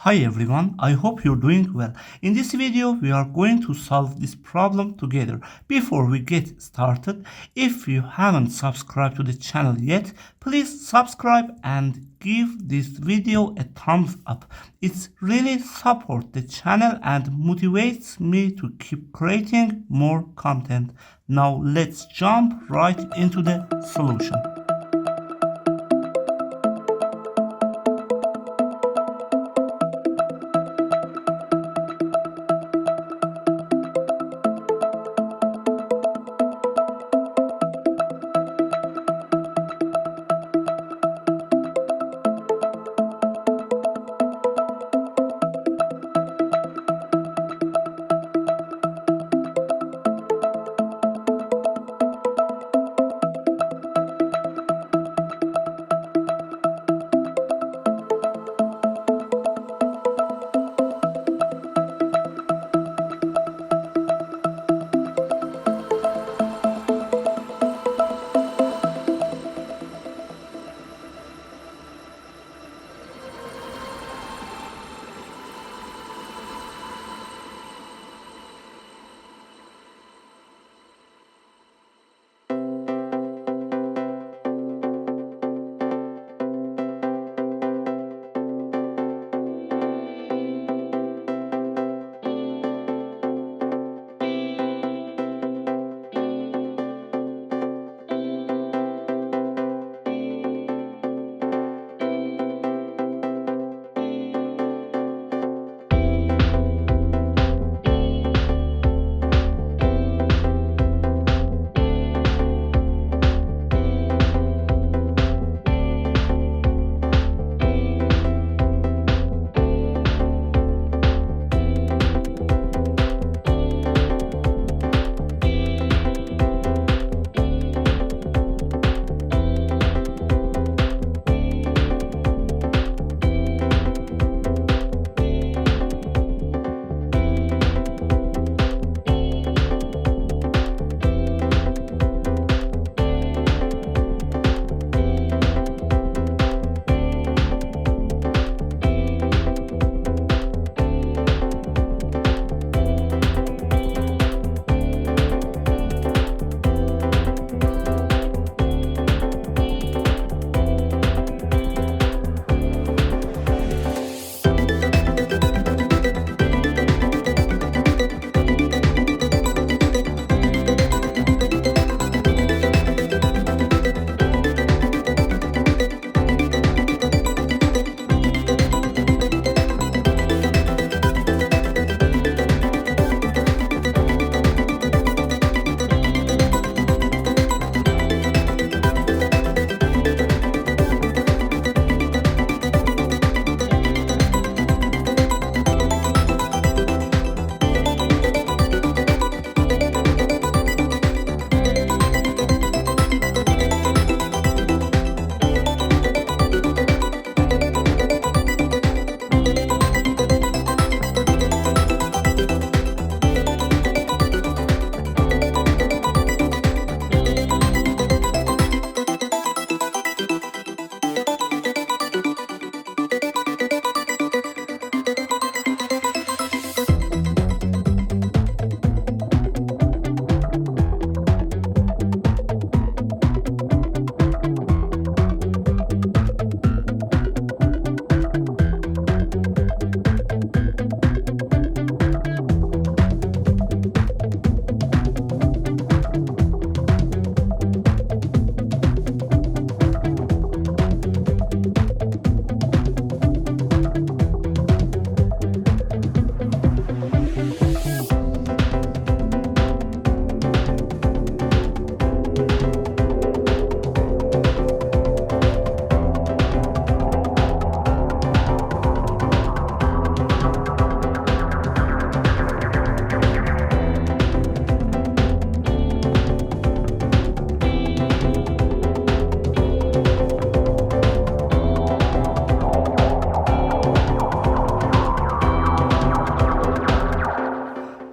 Hi everyone, I hope you're doing well. In this video, we are going to solve this problem together. Before we get started, if you haven't subscribed to the channel yet, please subscribe and give this video a thumbs up. It really supports the channel and motivates me to keep creating more content. Now let's jump right into the solution.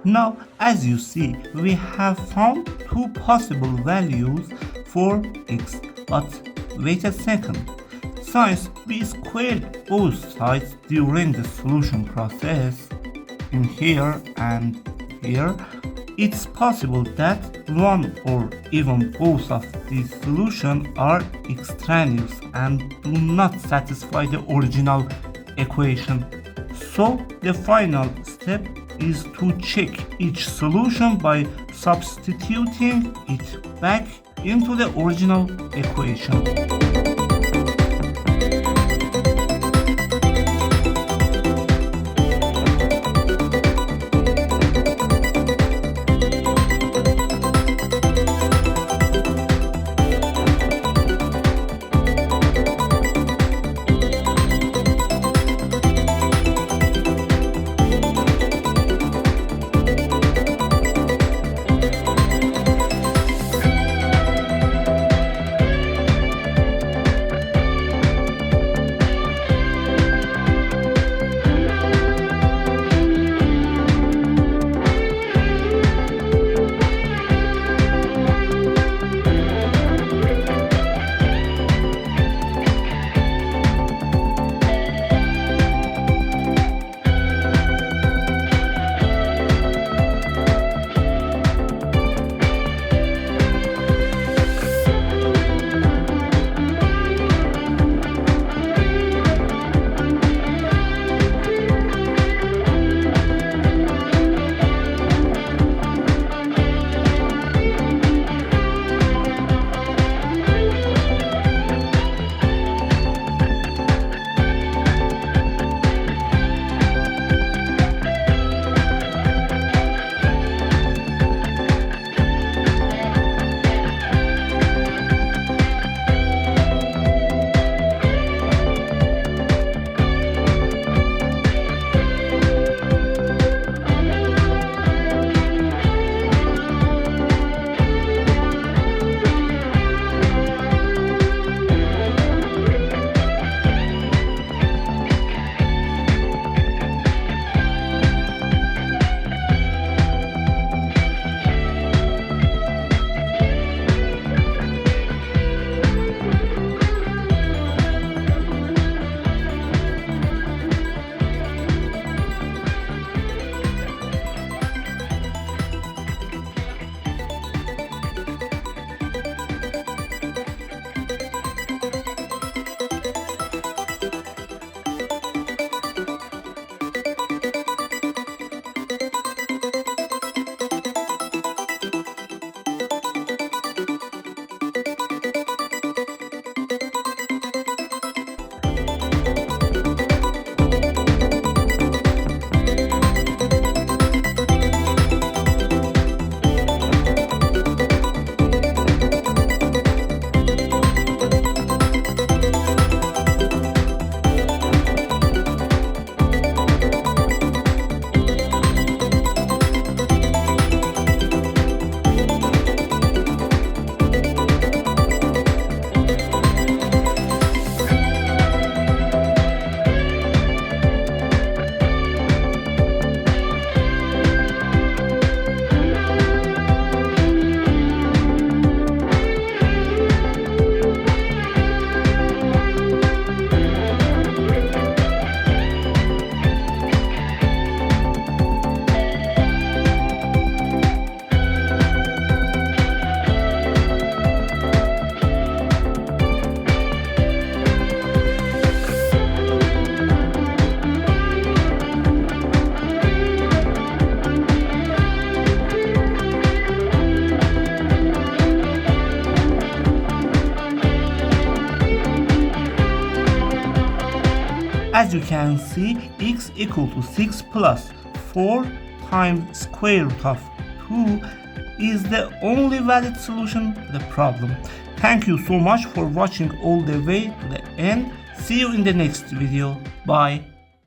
Now, as you see, we have found two possible values for x, but wait a second. Since we squared both sides during the solution process, in here and here, it's possible that one or even both of these solutions are extraneous and do not satisfy the original equation. So the final step is to check each solution by substituting it back into the original equation. As you can see, x equal to 6 plus 4 times square root of 2 is the only valid solution to the problem. Thank you so much for watching all the way to the end. See you in the next video. Bye.